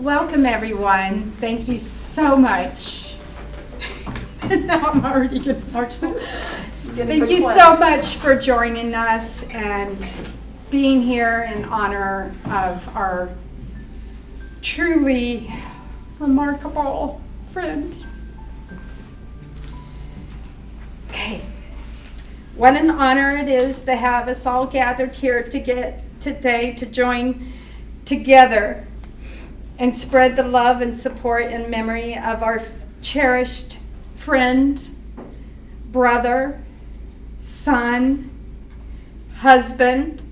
Welcome, everyone. Thank you so much. Now I'm already getting emotional. Thank you so much for joining us and being here in honor of our truly remarkable friend. Okay. What an honor it is to have us all gathered here today to join together and spread the love and support and memory of our cherished friend, brother, son, husband,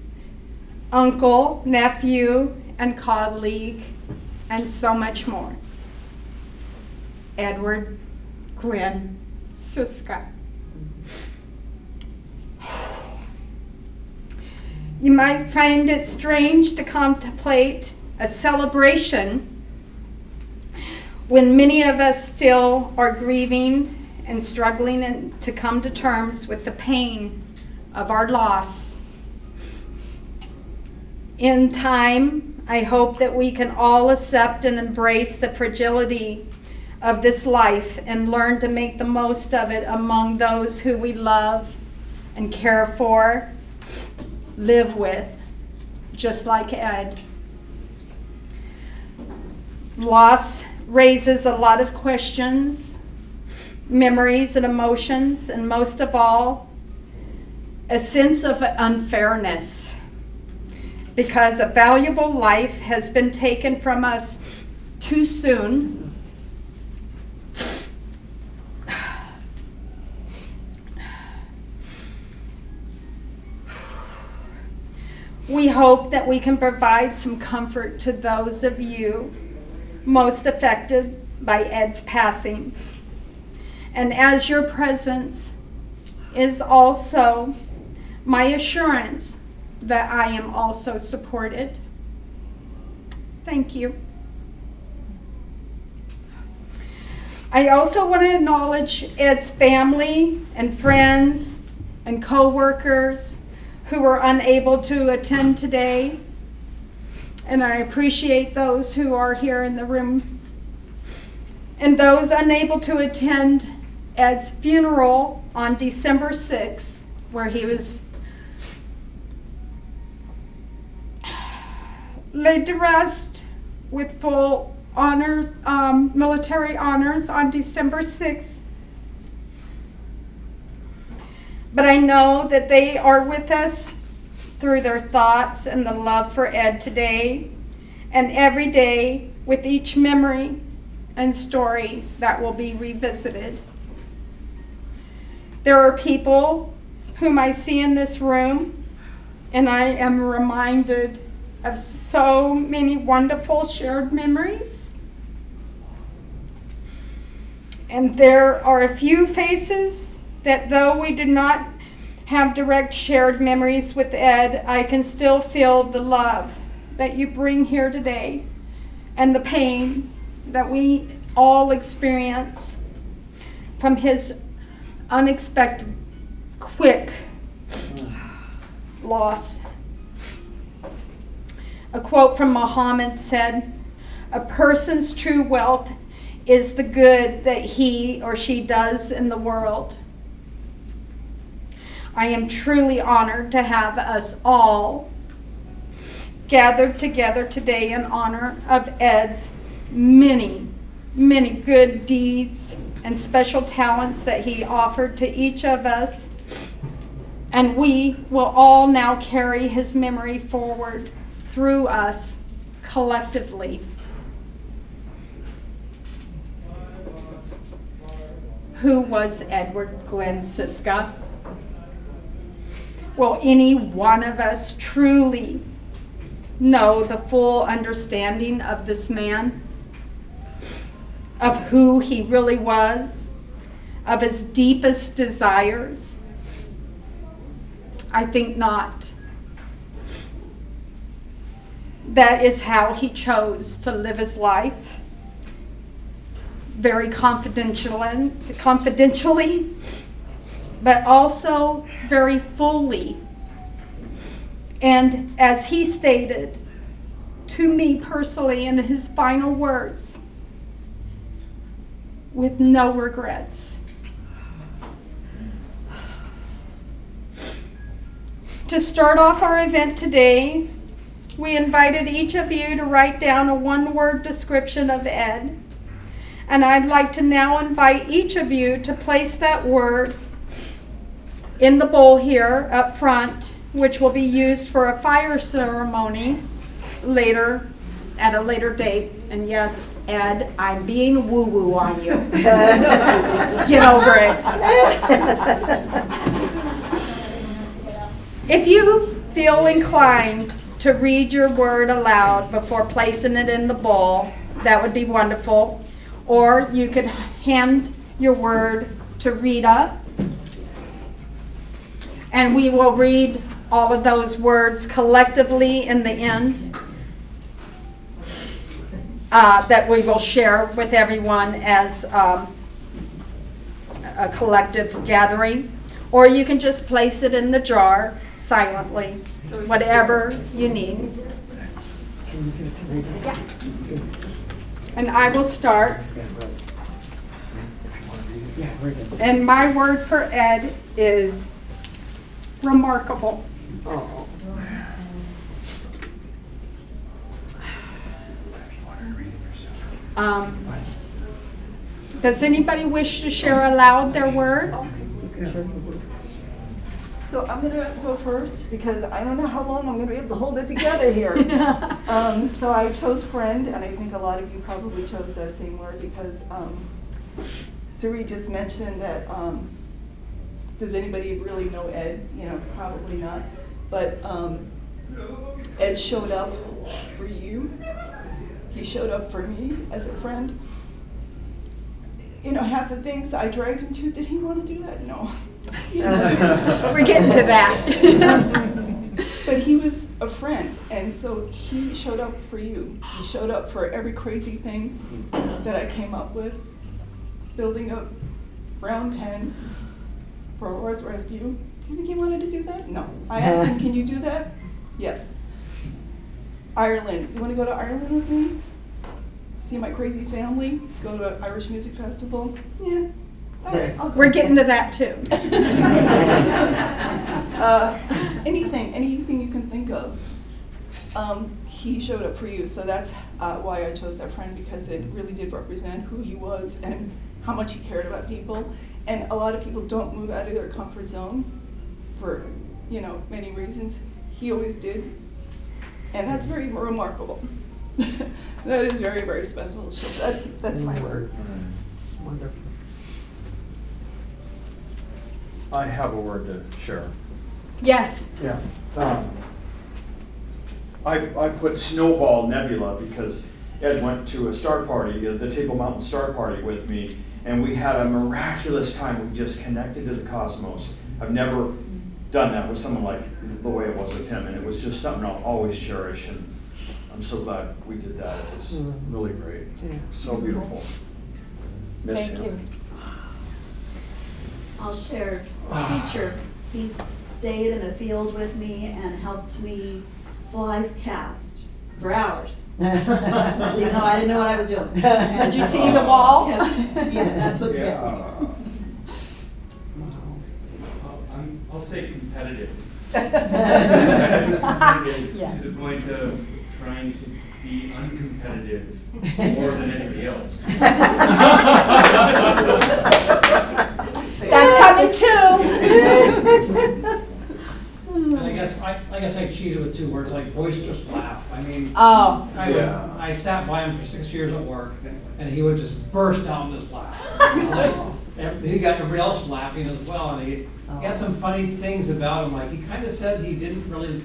uncle, nephew, and colleague, and so much more. Edward Glenn Cicka. You might find it strange to contemplate a celebration when many of us still are grieving and struggling to come to terms with the pain of our loss. In time, I hope that we can all accept and embrace the fragility of this life and learn to make the most of it among those who we love and care for, live with, just like Ed. Loss raises a lot of questions, memories, and emotions, and most of all, a sense of unfairness, because a valuable life has been taken from us too soon. We hope that we can provide some comfort to those of you most affected by Ed's passing. And as your presence is also my assurance that I am also supported. Thank you. I also want to acknowledge Ed's family and friends and co-workers who were unable to attend today. And I appreciate those who are here in the room. And those unable to attend Ed's funeral on December 6th, where he was laid to rest with full honors, military honors on December 6th. But I know that they are with us through their thoughts and the love for Ed today and every day with each memory and story that will be revisited. There are people whom I see in this room, and I am reminded of so many wonderful shared memories. And there are a few faces that, though we do not have direct shared memories with Ed, I can still feel the love that you bring here today and the pain that we all experience from his unexpected, quick loss. A quote from Muhammad said, "A person's true wealth is the good that he or she does in the world." I am truly honored to have us all gathered together today in honor of Ed's many, many good deeds and special talents that he offered to each of us. And we will all now carry his memory forward through us collectively. Who was Edward Glenn Cicka? Will any one of us truly know the full understanding of this man, of who he really was, of his deepest desires? I think not. That is how he chose to live his life, very confidentially, but also very fully. And as he stated, to me personally in his final words with no regrets. To start off our event today, we invited each of you to write down a one-word description of Ed. And I'd like to now invite each of you to place that word in the bowl here up front, which will be used for a fire ceremony later, at a later date. And yes, Ed, I'm being woo-woo on you. Get over it. If you feel inclined to read your word aloud before placing it in the bowl, that would be wonderful. Or you could hand your word to Rita, and we will read all of those words collectively in the end that we will share with everyone as a collective gathering. Or you can just place it in the jar silently, whatever you need. Can you give it to Rita? Yeah. And I will start. And my word for Ed is remarkable. Oh. Does anybody wish to share aloud their word? So I'm going to go first because I don't know how long I'm going to be able to hold it together here. So I chose friend, and I think a lot of you probably chose that same word because Suri just mentioned that, does anybody really know Ed? You know, probably not. But Ed showed up for you. He showed up for me as a friend. You know, half the things I dragged him to, did he want to do that? No. We're getting to that. But he was a friend, and so he showed up for you. He showed up for every crazy thing that I came up with. Building a brown pen for a horse rescue. Do you think he wanted to do that? No. I asked him, can you do that? Yes. Ireland. You want to go to Ireland with me? See my crazy family? Go to Irish Music Festival? Yeah. All right, I'll go. We're getting to that too. Anything you can think of. He showed up for you, so that's why I chose that friend, because it really did represent who he was and how much he cared about people. And a lot of people don't move out of their comfort zone for, you know, many reasons. He always did, and that's very remarkable. That is very, very special. So that's my word. Wonderful. I have a word to share. Yes. Yeah. I put Snowball Nebula because Ed went to a star party, the Table Mountain Star Party with me, and we had a miraculous time. We just connected to the cosmos. I've never done that with someone like the way it was with him, and it was just something I'll always cherish, and I'm so glad we did that. It was really great. Yeah. So beautiful. Miss Thank him. you. I'll share. Teacher, he stayed in the field with me and helped me fly cast for hours, even though I didn't know what I was doing. Did you see the wall? Yeah, that's what's getting I'll say competitive. Yes. To the point of trying to be uncompetitive more than anybody else. That's coming too. And I guess I cheated with two words, like boisterous laugh. I mean, Oh. I sat by him for 6 years at work, and he would just burst out this laugh. He got everybody else laughing as well, and he had some funny things about him. Like, he kind of said he don't really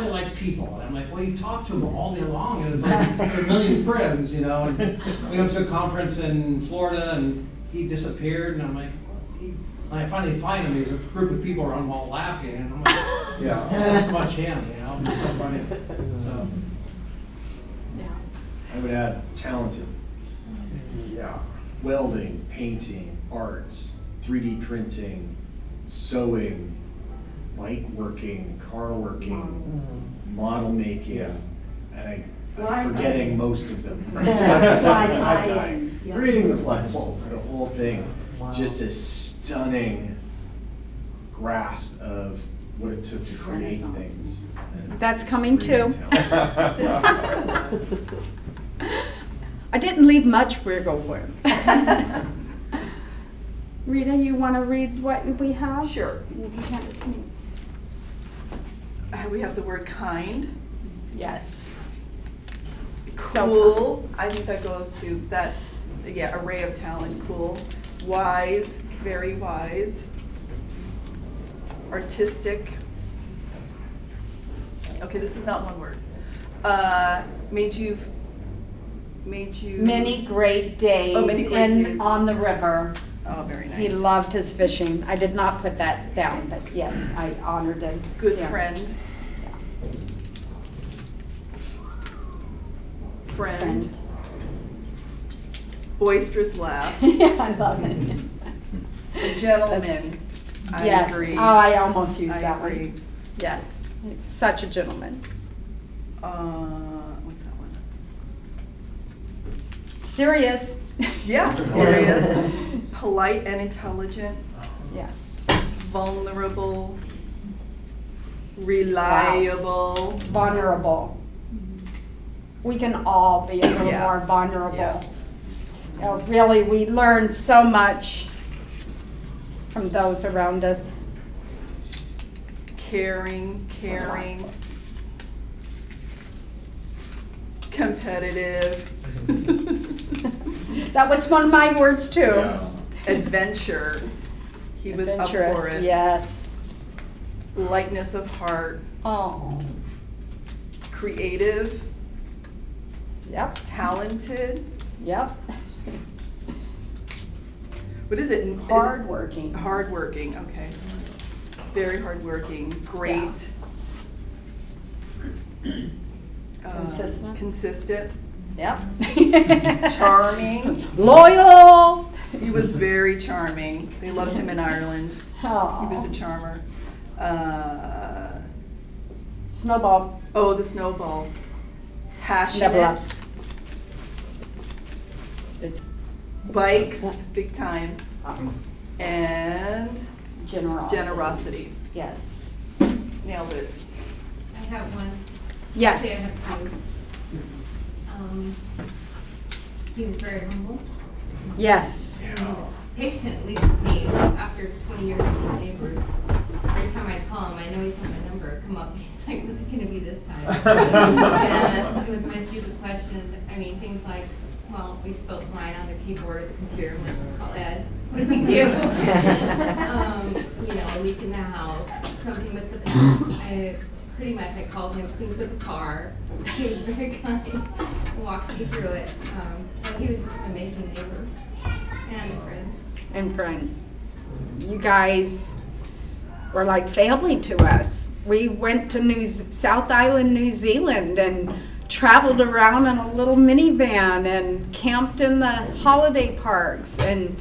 like people. And I'm like, well, you talk to him all day long, and it's like a million friends, you know. And we went to a conference in Florida, and he disappeared, and I'm like, and I finally find him. There's a group of people around him all laughing, and I'm like, Yeah. that's much him, you know. It's so funny. So. I would add talented. Yeah. Welding, painting, arts, 3D printing, sewing, light working, car working, model making. And forgetting most of them. Fly tying. Yeah. Reading the flagpoles, the whole thing, just a stunning grasp of what it took to create Renaissance. things. And That's it's coming really too. talented. I didn't leave much wiggle room. Rita, you want to read what we have? Sure. We have the word kind. Yes. So Cool, I think that goes to that, yeah, array of talent, cool. Wise, very wise. Artistic. Okay, this is not one word. Made you. Many great days Oh, many great days. on the river. Oh, very nice. He loved his fishing. I did not put that down, but yes, I honored him. Good Yeah. friend. Friend. Friend. Boisterous laugh. Yeah, I love it. A gentleman. I Yes. agree. Oh, I almost used I that agree. one. Yes, he's such a gentleman. What's that one? Serious. Yeah, serious. Polite and intelligent. Yes. Vulnerable. Reliable. Vulnerable. We can all be a little Yeah. more vulnerable. Yeah. You know, really, we learn so much from those around us. Caring. Competitive. That was one of my words too. Yeah. Adventure. He was up for Adventurous, it. yes. Lightness of heart. Oh, Creative. yep, Talented. yep. What is it? Is it- Hardworking. Hardworking, okay. Very hardworking. Great. Consistent. Consistent. Yep. Charming. Loyal. He was very charming. They loved him in Ireland. He was a Oh. charmer. Snowball. Oh, the snowball. Passionate. Nebula. It's Bikes, big time. And generosity. generosity. Yes. Nailed it. I have one. Yes. Actually, I have two. He was very humble. Yes. He was patiently with me after 20 years of being neighbors. Every time I call him, I know he's had my number come up. He's like, "What's it going to be this time?" And with my stupid questions, I mean, things like, well, we spelled Ryan on the keyboard or the computer. I'm like, call Ed. What do we do? You know, a leak in the house, something with the pets. Pretty much, I called him things with the car. He was very kind, walked me through it. And he was just an amazing neighbor and a friend. And friend, you guys were like family to us. We went to South Island, New Zealand, and traveled around in a little minivan and camped in the holiday parks and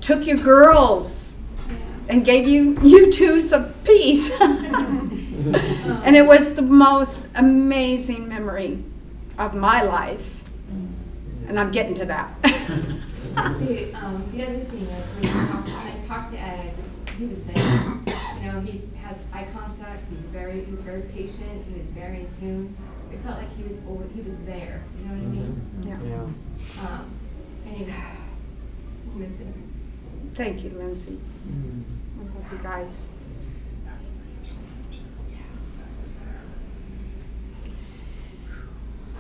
took your girls and gave you twos a piece. And it was the most amazing memory of my life. And I'm getting to that. The other thing is when I talked to Ed, he was there. You know, he has eye contact. He was very patient. He was very in tune. It felt like he was there. You know what I mean? Yeah. Anyway, we'll miss him. Thank you, Lindsay. I love you guys.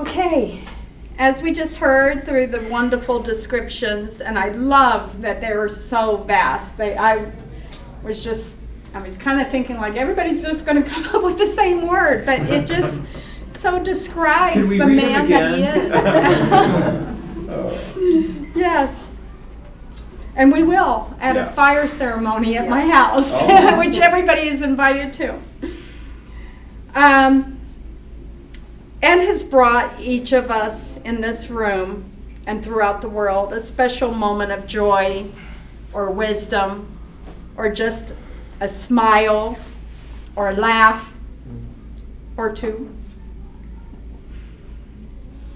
Okay, as we just heard through the wonderful descriptions, and I love that they were so vast. I was kind of thinking like everybody's just going to come up with the same word, but it just so describes Can we the read man them that he is. Yes. And we will at a Yeah. fire ceremony at my house, Oh. which everybody is invited to. And has brought each of us in this room and throughout the world a special moment of joy or wisdom or just a smile or a laugh or two.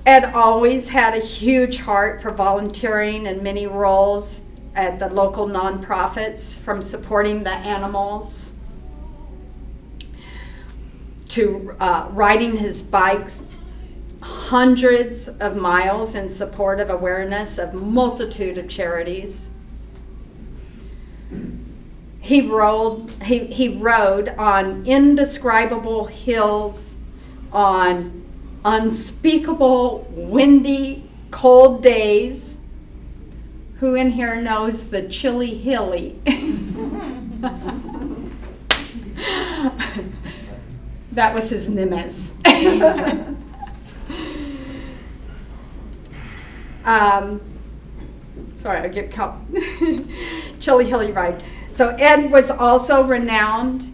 Ed always had a huge heart for volunteering in many roles at the local nonprofits, from supporting the animals to riding his bikes hundreds of miles in support of awareness of multitude of charities. He rode on indescribable hills, on unspeakable, windy, cold days. Who in here knows the Chilly Hilly? That was his nemesis. Sorry, I get caught. Chilly Hilly ride. So Ed was also a renowned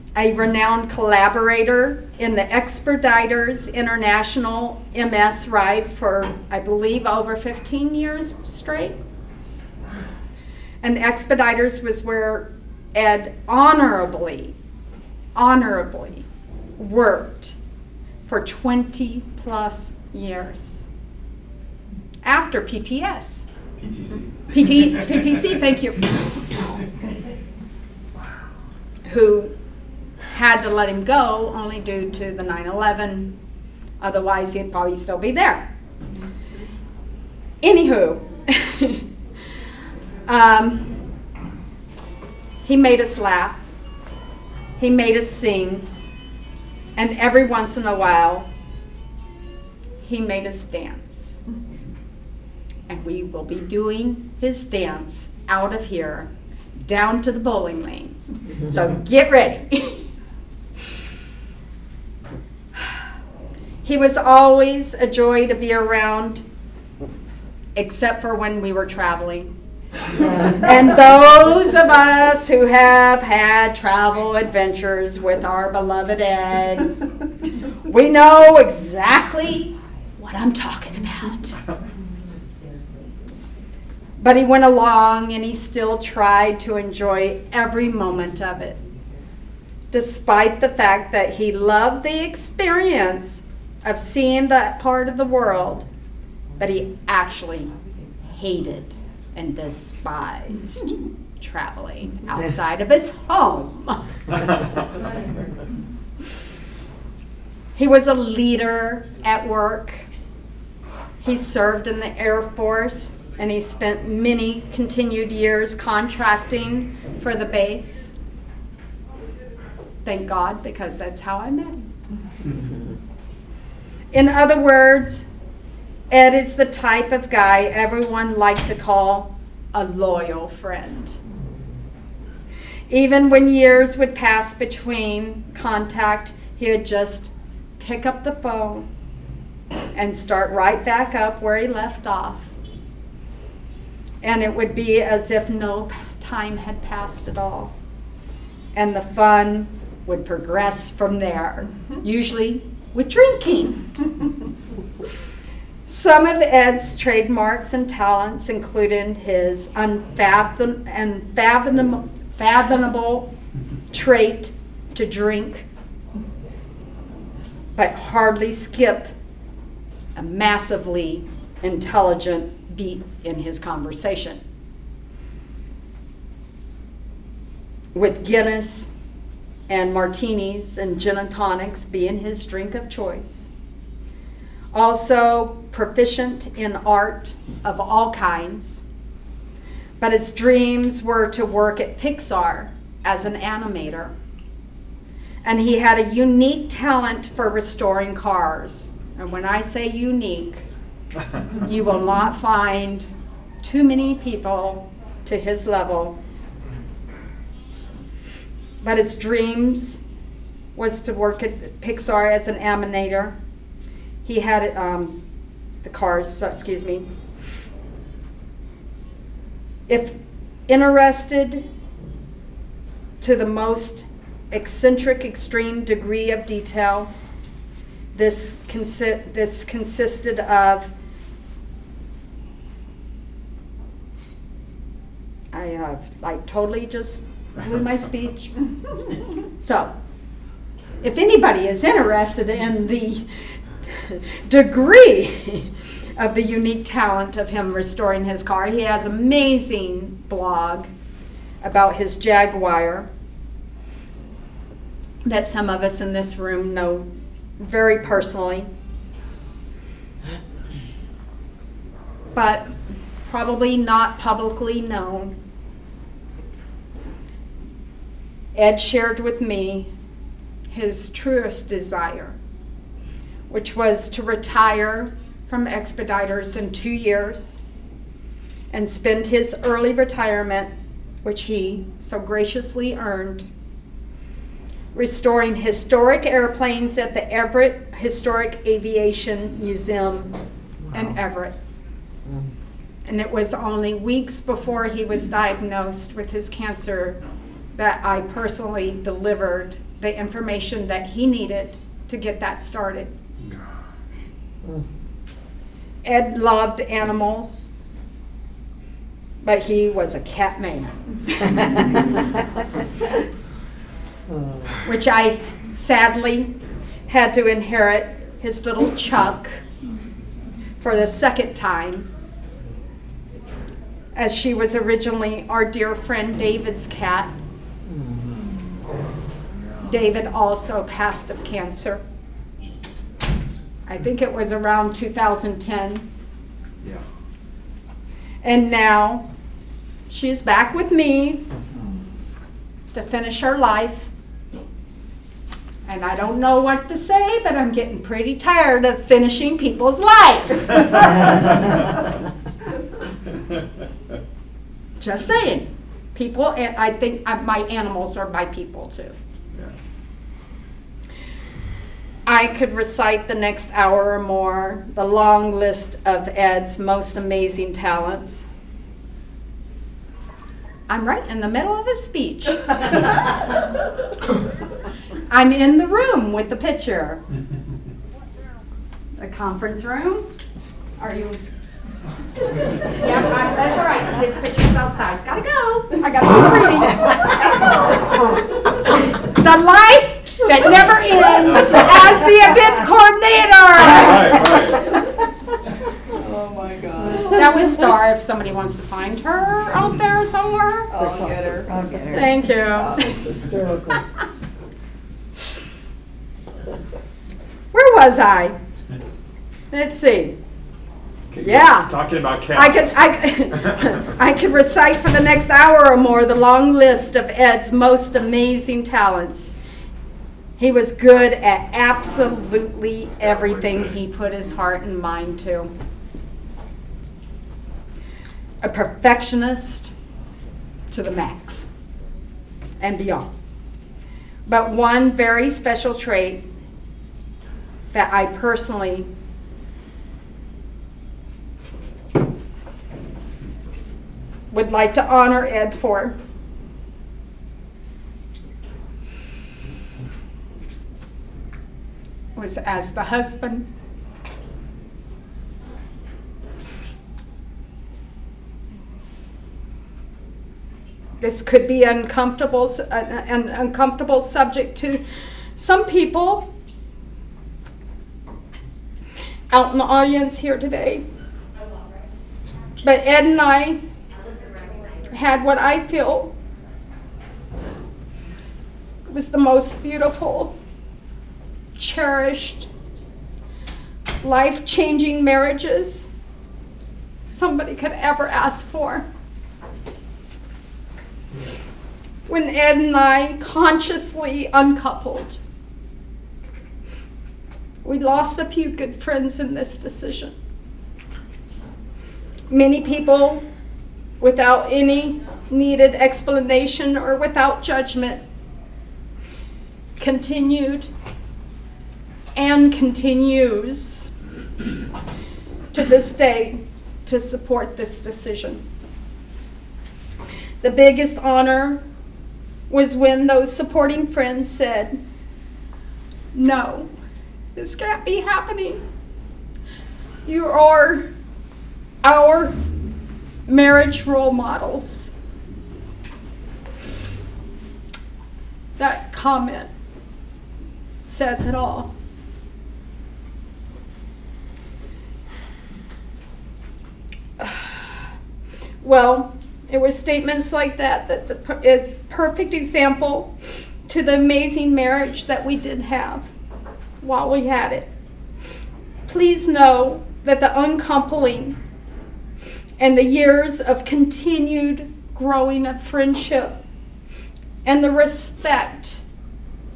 collaborator in the Expeditors International MS ride for, I believe, over 15 years straight. And Expeditors was where Ed honorably worked for 20 plus years. After PTS. PTC, thank you. Who had to let him go only due to the 9/11. Otherwise, he'd probably still be there. Anywho, he made us laugh. He made us sing. And every once in a while, he made us dance. And we will be doing his dance out of here, down to the bowling lanes. So get ready. He was always a joy to be around, except for when we were traveling. And those of us who have had travel adventures with our beloved Ed, we know exactly what I'm talking about. But he went along and he still tried to enjoy every moment of it, despite the fact that he loved the experience of seeing that part of the world, but he actually hated and despised traveling outside of his home. He was a leader at work. He served in the Air Force, and he spent many continued years contracting for the base. Thank God, because that's how I met him. In other words, Ed is the type of guy everyone liked to call a loyal friend. Even when years would pass between contact, he would just pick up the phone and start right back up where he left off. And it would be as if no time had passed at all. And the fun would progress from there, usually with drinking. Some of Ed's trademarks and talents included his unfathomable trait to drink, but hardly skip a massively intelligent beat in his conversation. With Guinness and martinis and gin and tonics being his drink of choice. Also proficient in art of all kinds, but his dreams were to work at Pixar as an animator. And he had a unique talent for restoring cars. And when I say unique, you will not find too many people to his level. But his dreams was to work at Pixar as an animator. He had the cars, excuse me. If interested to the most eccentric, extreme degree of detail, this consisted of, I have like totally just blew my speech. So, if anybody is interested in the degree of the unique talent of him restoring his car. He has an amazing blog about his Jaguar that some of us in this room know very personally, but probably not publicly known. Ed shared with me his truest desire, which was to retire from Expeditors in 2 years and spend his early retirement, which he so graciously earned, restoring historic airplanes at the Everett Historic Aviation Museum in Everett. And it was only weeks before he was diagnosed with his cancer that I personally delivered the information that he needed to get that started. Ed loved animals, but he was a cat man. Which I sadly had to inherit his little Chuck for the second time, as she was originally our dear friend David's cat. David also passed of cancer. I think it was around 2010. Yeah. And now she's back with me to finish her life. And I don't know what to say, but I'm getting pretty tired of finishing people's lives. Just saying. People, I think my animals are my people too. I could recite the next hour or more the long list of Ed's most amazing talents. I'm right in the middle of his speech. I'm in the room with the picture. The conference room? Are you? Yeah, that's all right. His picture's outside. Gotta go. I gotta keep reading. The life that never ends as the event coordinator. Oh my God. That was Star, if somebody wants to find her out there somewhere. I'll get her. I'll get her. Thank you. It's hysterical. Where was I? Let's see. Yeah. Talking about cats. I could recite for the next hour or more the long list of Ed's most amazing talents. He was good at absolutely everything he put his heart and mind to. A perfectionist to the max and beyond. But one very special trait that I personally would like to honor Ed for was as the husband. This could be an uncomfortable subject to some people out in the audience here today. But Ed and I had what I feel was the most beautiful, cherished, life-changing marriages somebody could ever ask for. When Ed and I consciously uncoupled, we lost a few good friends in this decision. Many people, without any needed explanation or without judgment, continued and continues to this day to support this decision. The biggest honor was when those supporting friends said, "No, this can't be happening. You are our marriage role models." That comment says it all. well, it was statements like that it's perfect example to the amazing marriage that we did have while we had it. Please know that the uncoupling and the years of continued growing of friendship and the respect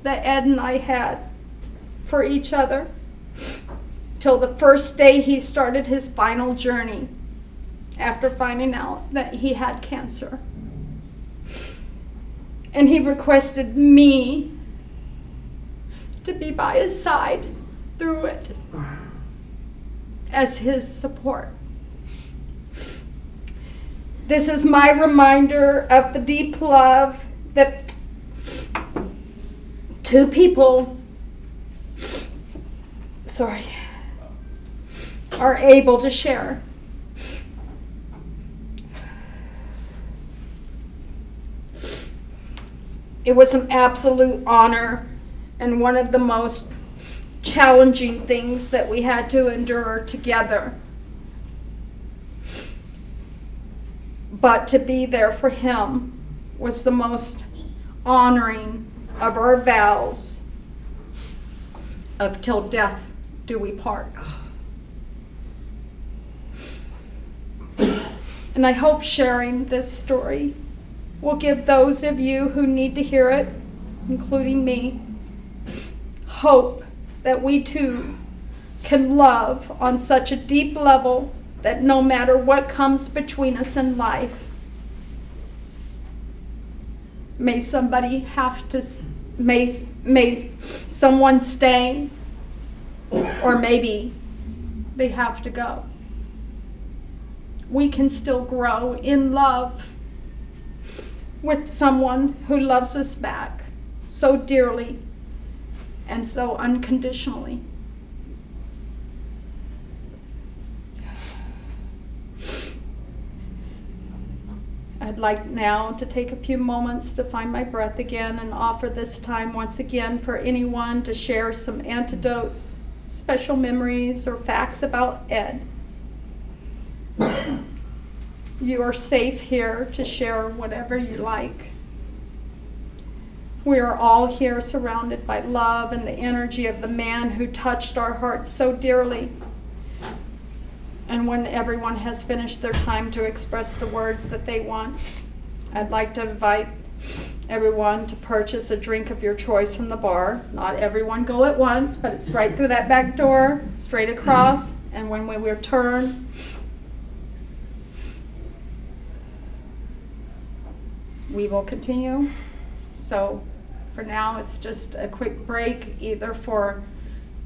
that Ed and I had for each other till the first day he started his final journey after finding out that he had cancer. And he requested me to be by his side through it as his support. This is my reminder of the deep love that two people, are able to share. It was an absolute honor and one of the most challenging things that we had to endure together. But to be there for him was the most honoring of our vows of till death do we part. And I hope sharing this story will give those of you who need to hear it, including me, hope that we too can love on such a deep level that no matter what comes between us in life, may someone stay, or maybe they have to go. We can still grow in love with someone who loves us back so dearly and so unconditionally. I'd like now to take a few moments to find my breath again and offer this time once again for anyone to share some anecdotes, special memories, or facts about Ed. You are safe here to share whatever you like. We are all here surrounded by love and the energy of the man who touched our hearts so dearly. And when everyone has finished their time to express the words that they want, I'd like to invite everyone to purchase a drink of your choice from the bar. Not everyone go at once, but it's right through that back door, straight across, and when we return, we will continue. So for now, it's just a quick break, either for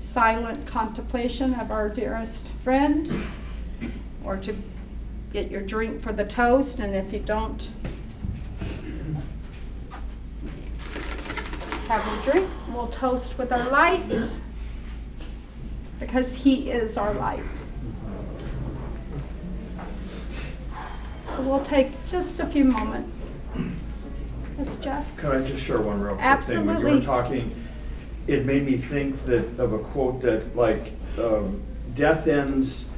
silent contemplation of our dearest friend, or to get your drink for the toast. And if you don't have your drink, we'll toast with our lights, because he is our light. So we'll take just a few moments. Yes, Jeff? Could I just share one real quick Absolutely. thing? When you were talking, it made me think of a quote that, like, death ends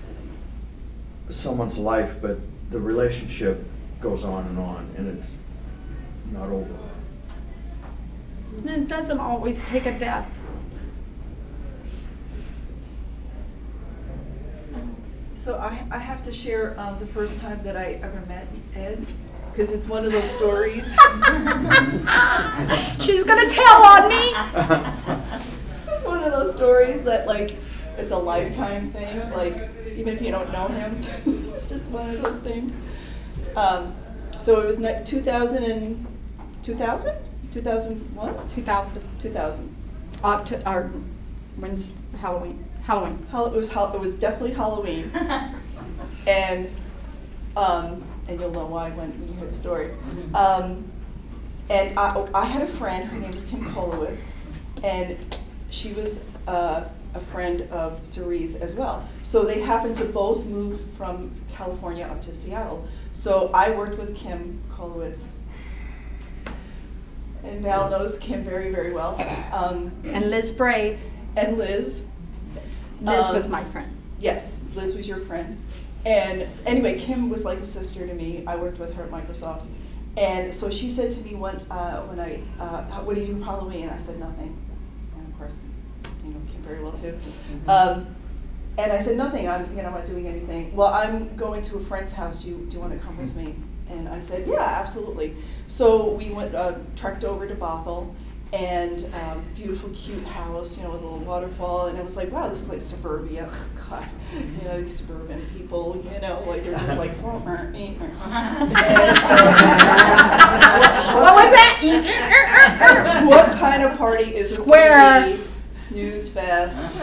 someone's life, but the relationship goes on, and it's not over. And it doesn't always take a death. So I have to share the first time that I ever met Ed, because it's one of those stories. She's gonna tell on me. It's one of those stories that, like, it's a lifetime thing. Like, even if you don't know him, it's just one of those things. So it was 2000? 2001? 2000. 2000. When's Halloween? It was definitely Halloween. And you'll know why when you hear the story. And I had a friend, her name was Kim Kolowitz, and she was a friend of Cerise as well. So they happened to both move from California up to Seattle. So I worked with Kim Kolowitz. And Val knows Kim very, very well. And Liz Brave. And Liz. Liz was my friend. Yes, Liz was your friend. And anyway, Kim was like a sister to me. I worked with her at Microsoft. And so she said to me when what do you do for Halloween? I said nothing. And of course, you know Kim very well too. And I said nothing. I'm not doing anything. Well, I'm going to a friend's house. Do you want to come with me? And I said, yeah, absolutely. So we went, trekked over to Bothell, and beautiful, cute house, with a little waterfall. And it was like, wow, this is like suburbia. God, these suburban people, like they're just like, what was that? What kind of party is Square? This snooze fest.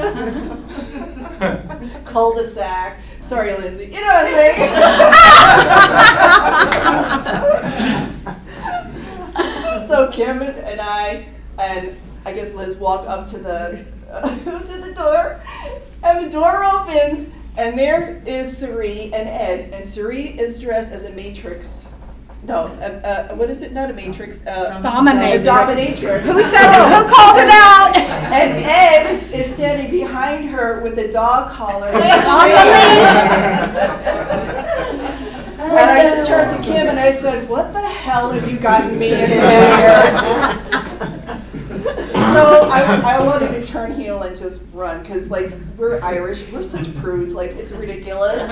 Cul-de-sac. Sorry, Lindsay. You know what I'm saying? So Kim and I guess Liz walk up to the door, and the door opens, and there is Suri and Ed, and Suri is dressed as a Matrix. No, what is it? Not a Matrix. Dominatrix. A dominatrix. Who called it out? And Ed is standing behind her with a dog collar. On the And I just turned to Kim and I said, what the hell have you gotten me into here? So I wanted to turn heel and just run, because like we're Irish, we're such prudes, like it's ridiculous,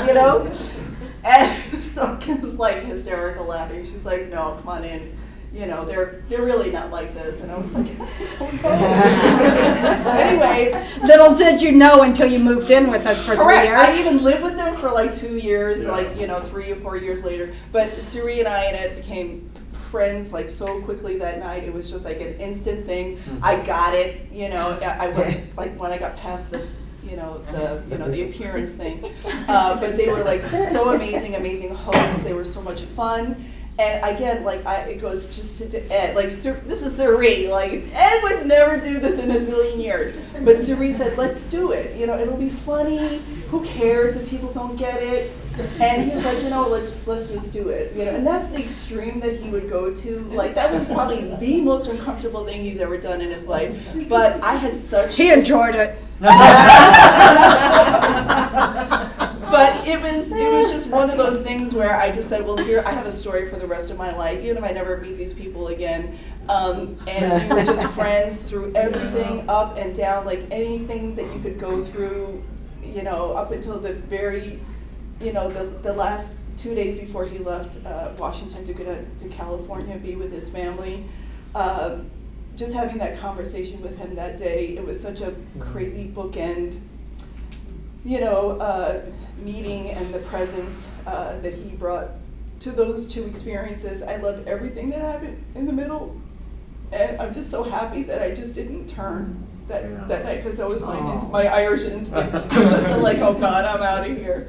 And so Kim's like hysterical laughing. She's like, no, come on in. They're really not like this. And I was like, I don't know. Anyway. Little did you know until you moved in with us for 3 years. I even lived with them for like 2 years, 3 or 4 years later. But Suri and I and Ed became friends like so quickly that night. It was just like an instant thing. I got it, I wasn't like when I got past the the appearance thing. But they were like so amazing hosts. They were so much fun. And again, it goes just to Ed. Like, this is Suri. Like, Ed would never do this in a zillion years. But Suri said, let's do it. It'll be funny. Who cares if people don't get it? And he was like, let's just do it. And that's the extreme that he would go to. Like, that was probably the most uncomfortable thing he's ever done in his life. But I had such... He enjoyed it. But it was just one of those things where I just said, well, here, I have a story for the rest of my life, even if I never meet these people again. And we were just friends through everything, up and down, like anything that you could go through, up until the very, the last 2 days before he left Washington to go to California, be with his family. Just having that conversation with him that day, it was such a crazy bookend, meeting, and the presence that he brought to those two experiences. I loved everything that happened in the middle, and I'm just so happy that I just didn't turn that night, because that was my Irish instinct. It was just like, oh God, I'm out of here.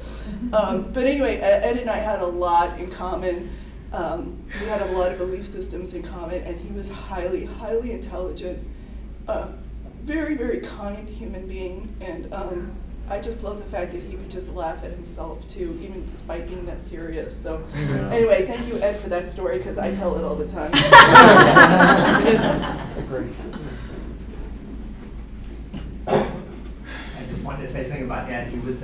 But anyway, Ed and I had a lot in common. We had a lot of belief systems in common, and he was highly intelligent, very, very kind human being, and I just love the fact that he could just laugh at himself too, even despite being that serious. So anyway, thank you, Ed, for that story, because I tell it all the time. I just wanted to say something about Ed. He was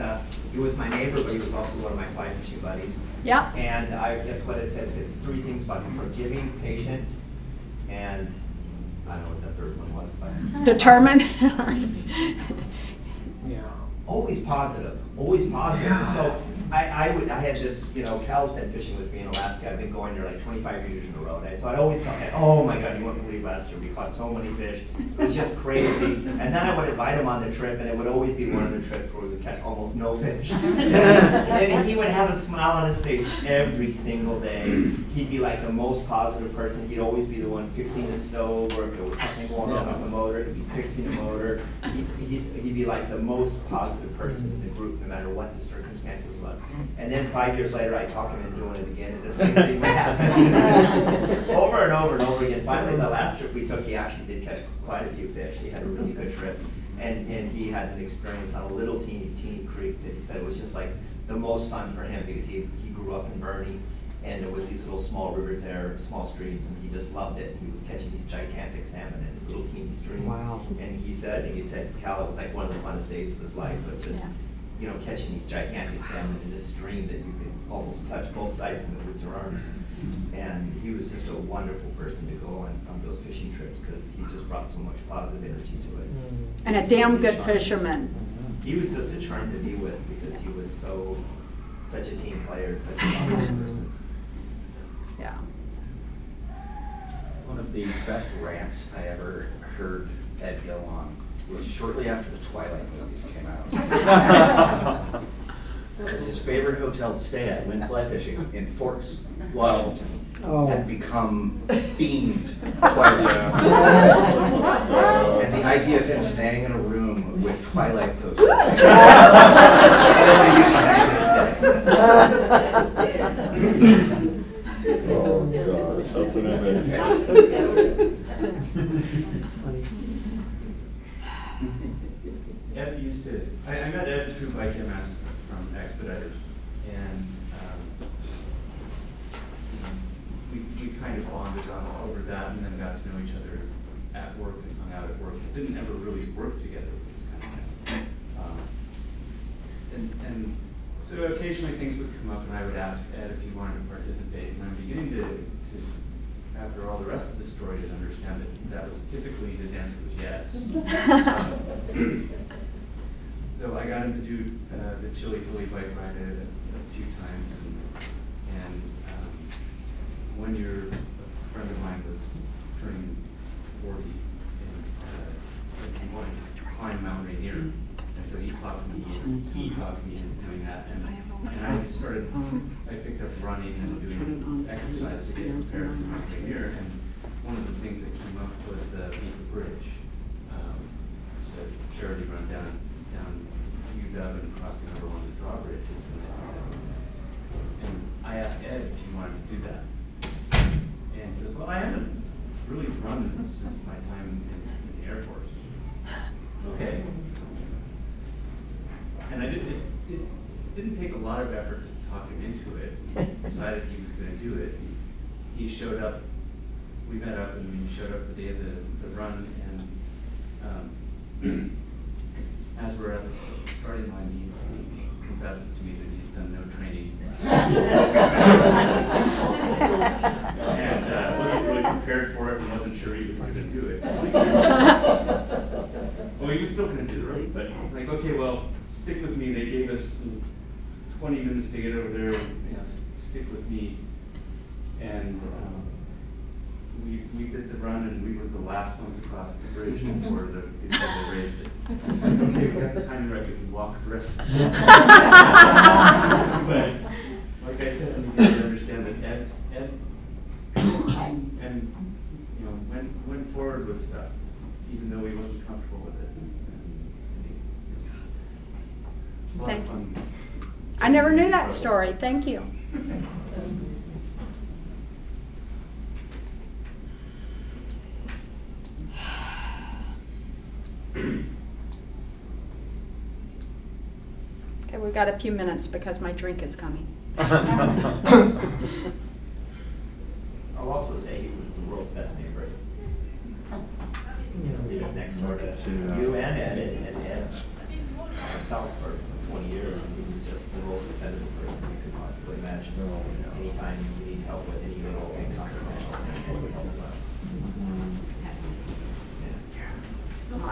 my neighbor, but he was also one of my fly fishing buddies. Yeah. And I guess what it says is 3 things about him: forgiving, patient, and I don't know what the third one was, but Determined. always positive, always positive. Yeah. So I had this, Cal's been fishing with me in Alaska. I've been going there like 25 years in a row. And so I'd always tell him, oh my God, you wouldn't believe last year we caught so many fish. It was just crazy. And then I would invite him on the trip, and it would always be one of the trips where we would catch almost no fish. And he would have a smile on his face every single day. He'd be like the most positive person. He'd always be the one fixing the stove, or if there was something going on with the motor, he'd be fixing the motor. He'd be like the most positive person in the group, no matter what the circumstances was. And then 5 years later, I talk him into doing it again, and the same thing would happen. Over and over and over again. Finally, the last trip we took, he actually did catch quite a few fish. He had a really good trip. And he had an experience on a little teeny creek that he said was just like the most fun for him, because he grew up in Bernie, and there was these little small rivers there, small streams, and he just loved it. He was catching these gigantic salmon in this little teeny stream. Wow. And he said, Cal, it was like one of the funnest days of his life. It was just you know, catching these gigantic salmon in this stream that you could almost touch both sides of it with your arms. And he was just a wonderful person to go on those fishing trips because he just brought so much positive energy to it. And a damn good fisherman. He was just a charm to be with because he was such a team player, such a wonderful person. Yeah. One of the best rants I ever heard Ed go on was shortly after the Twilight movies came out. Because his favorite hotel to stay at when fly fishing in Fort Washington had become themed Twilight. And the idea of him staying in a room with Twilight posters still amuses me to this day. Oh gosh, that's an image. Ed used to, I met Ed through Bike MS from Expeditors, and we kind of bonded over that and then got to know each other at work and hung out at work. It didn't ever really work together, which was kind of nice. And so occasionally things would come up and I would ask Ed if he wanted to participate, and I'm beginning to after all the rest of the story, to understand that was typically his answer was yes. So I got him to do the Chili Philly bike ride a few times, and 1 year a friend of mine was turning 40, and so he wanted to climb Mount Rainier, and so he talked me into doing that, and I picked up running and doing exercise to get prepared for Mount Rainier, and one of the things that came up was Beat the Bridge. It's a charity run down UW and crossing over one of the drawbridges. And I asked Ed if he wanted to do that. And he goes, well, I haven't really run since my time in the Air Force. Okay. And it didn't take a lot of effort to talk him into it. He decided he was going to do it. He showed up, we met up and he showed up the day of the run, and as we're at the starting line, he confesses to me that he's done no training. And wasn't really prepared for it and wasn't sure he was going to do it. Well, he was still going to do it, but like, okay, well, stick with me. They gave us 20 minutes to get over there, stick with me. And we did the run, and we were the last ones across the bridge before they raised it. Okay, we got the timing right, we can walk the rest. But like I said, you need to understand that Ed and went forward with stuff, even though he wasn't comfortable with it. It's a lot of fun. I never knew that story. Thank you. Okay, we've got a few minutes because my drink is coming. I'll also say he was the world's best neighbor. He lived next door to you and Ed himself for 20 years, and he was just the most dependable person you could possibly imagine. Anytime you need help with any little inconsequential thing, he would help out.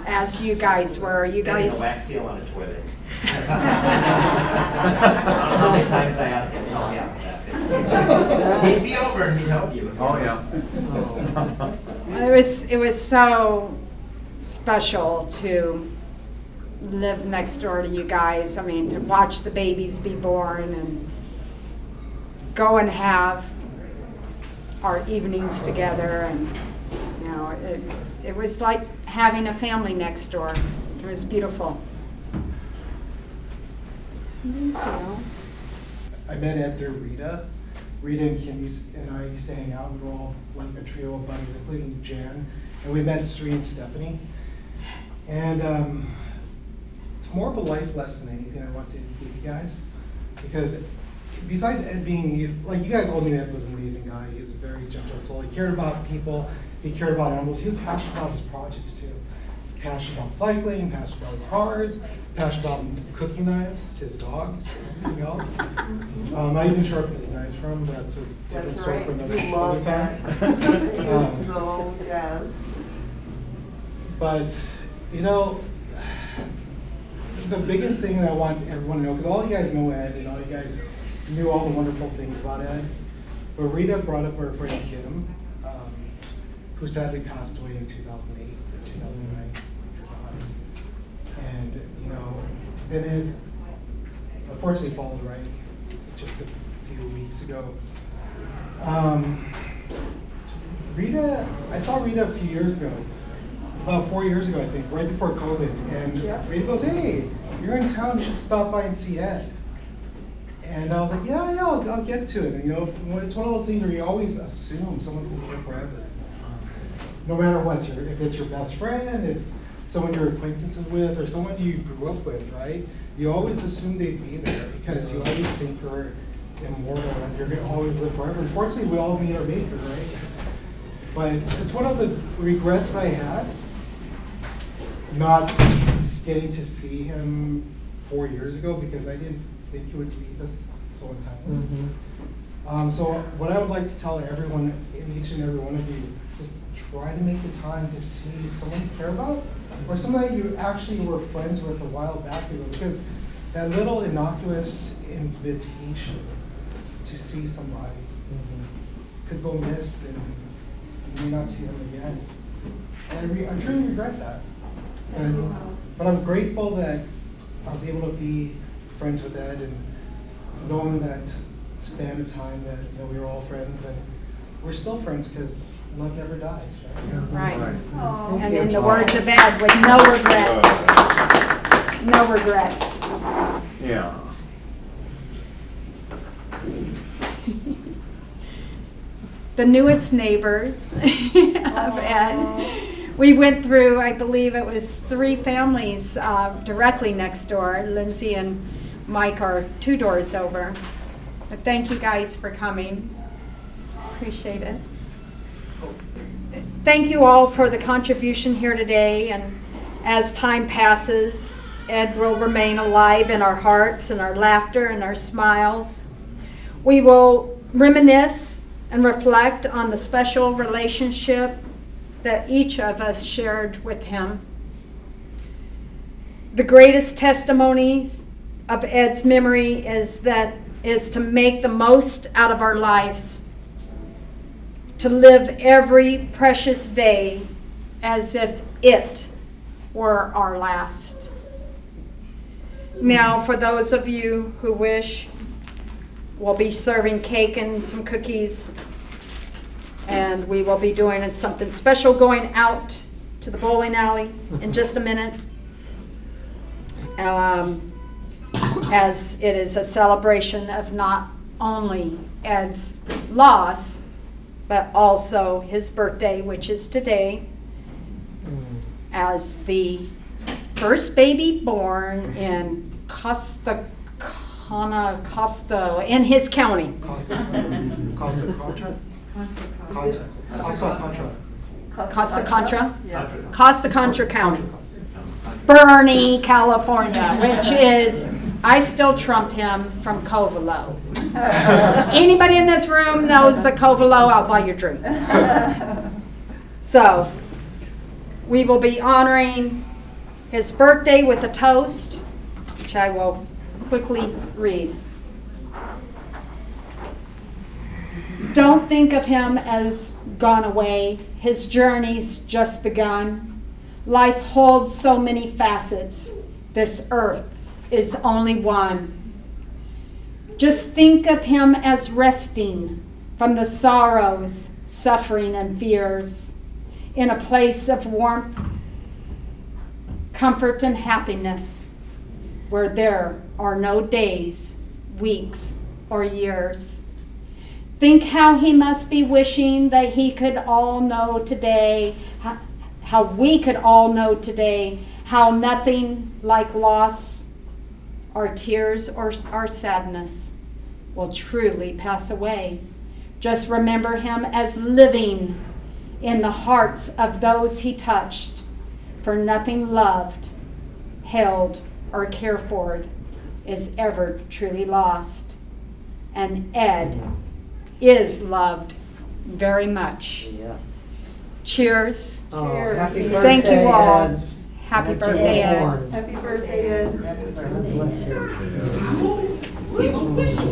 As you guys were, you guys. Setting a wax seal on a toilet. I don't know how many times I asked him to help me out with that. He'd be over and he'd help you. Oh yeah. It was so special to live next door to you guys. I mean, to watch the babies be born and go and have our evenings together, and it was like having a family next door. It was beautiful. I met Ed through Rita. Rita and Kim and I used to hang out. We were all like a trio of buddies, including Jan. And we met Sri and Stephanie. And it's more of a life lesson than anything I want to give you guys. Because besides Ed being, like you guys all knew Ed was an amazing guy. He was a very gentle soul. He cared about people. He cared about animals. He was passionate about his projects too. passionate about cycling, passionate about cars, passionate about cooking knives, his dogs, everything else. I even sharpened his knives for him. That's a different story for another time. So jazz. But, you know, the biggest thing that I want everyone to know, because all you guys know Ed, and all you guys knew all the wonderful things about Ed, but Rita brought up our friend Kim, who sadly passed away in 2008 or 2009. And, you know, then Ed unfortunately followed right just a few weeks ago. Rita, I saw Rita a few years ago. About 4 years ago, I think, right before COVID, and Rita goes, "Hey, you're in town, you should stop by and see Ed." And I was like, yeah, I'll get to it. And, you know, it's one of those things where you always assume someone's going to be here forever. No matter what, if it's your best friend, if it's someone you're acquaintances with, or someone you grew up with, right? You always assume they'd be there because you always think you're immortal and you're going to always live forever. Unfortunately, we all meet our maker, right? But it's one of the regrets that I had, not getting to see him 4 years ago, because I didn't think he would leave us so untimely. So what I would like to tell everyone, each and every one of you, just try to make the time to see someone you care about, or someone that you actually were friends with a while back ago, because that little innocuous invitation to see somebody could go missed, and you may not see them again. And I truly regret that. But I'm grateful that I was able to be friends with Ed, and knowing that span of time that, you know, we were all friends, and we're still friends because love never dies, right? Right. And in the words of Ed, with no regrets. No regrets. Yeah. The newest neighbors of Ed. We went through, I believe it was 3 families directly next door. Lindsay and Mike are 2 doors over. But thank you guys for coming. Appreciate it. Thank you all for the contribution here today. And as time passes, Ed will remain alive in our hearts and our laughter and our smiles. We will reminisce and reflect on the special relationship that each of us shared with him. The greatest testimonies of Ed's memory is to make the most out of our lives, to live every precious day as if it were our last. Now, for those of you who wish, we'll be serving cake and some cookies, and we will be doing something special going out to the bowling alley in just a minute, as it is a celebration of not only Ed's loss, but also his birthday, which is today, as the first baby born in Costa in his county. Costa Contra? Costa Contra County. Bernie, California, which is, I still trump him from Covelo. Anybody in this room knows the Covelo, I'll buy your drink. So, we will be honoring his birthday with a toast, which I will quickly read. Don't think of him as gone away. His journey's just begun. Life holds so many facets. This earth is only one. Just think of him as resting from the sorrows, suffering, and fears in a place of warmth, comfort, and happiness, where there are no days, weeks, or years. Think how he must be wishing that he could all know today, how we could all know today, how nothing like loss or tears or our sadness will truly pass away. Just remember him as living in the hearts of those he touched. for nothing loved, held, or cared for is ever truly lost. And Ed is loved very much. Yes. Cheers. Oh, Cheers. happy Thank birthday, you all. Ed. Happy Thank birthday, you, Ed. Lord. Happy birthday, Ed. God bless you.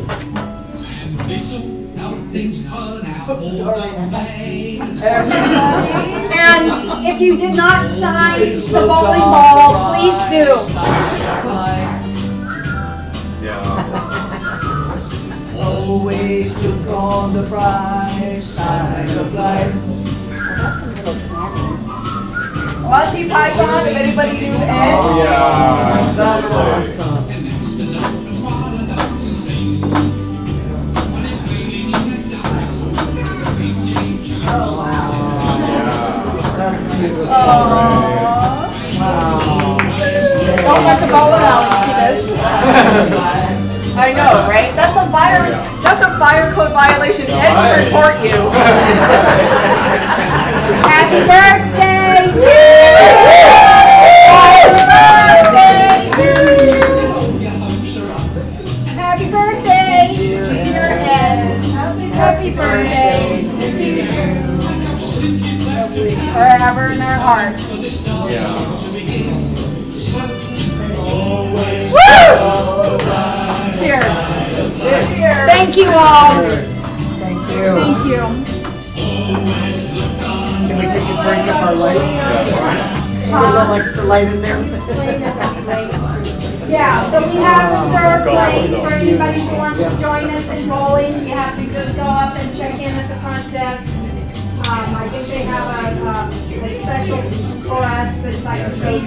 And if you did not sign the bowling ball, please do. Yeah. Always look on the bright side of life. Monty Python, if anybody knew Ed. Oh, yeah, absolutely. Don't let the bowling alley see this. I know, right? That's a fire code violation. Ed will report you. Happy birthday to you! Happy birthday to you! Happy birthday, dear Ed. Happy birthday to you. Forever in our hearts. Yeah. Woo! Cheers. Cheers. Thank you all. Thank you. Thank you. Can we take a drink of our light? Put a little extra light in there? Yeah, so we have reserved place for anybody who wants to join us in bowling. You have to just go up and check in at the front desk. I think they have a special for us. It's like a 3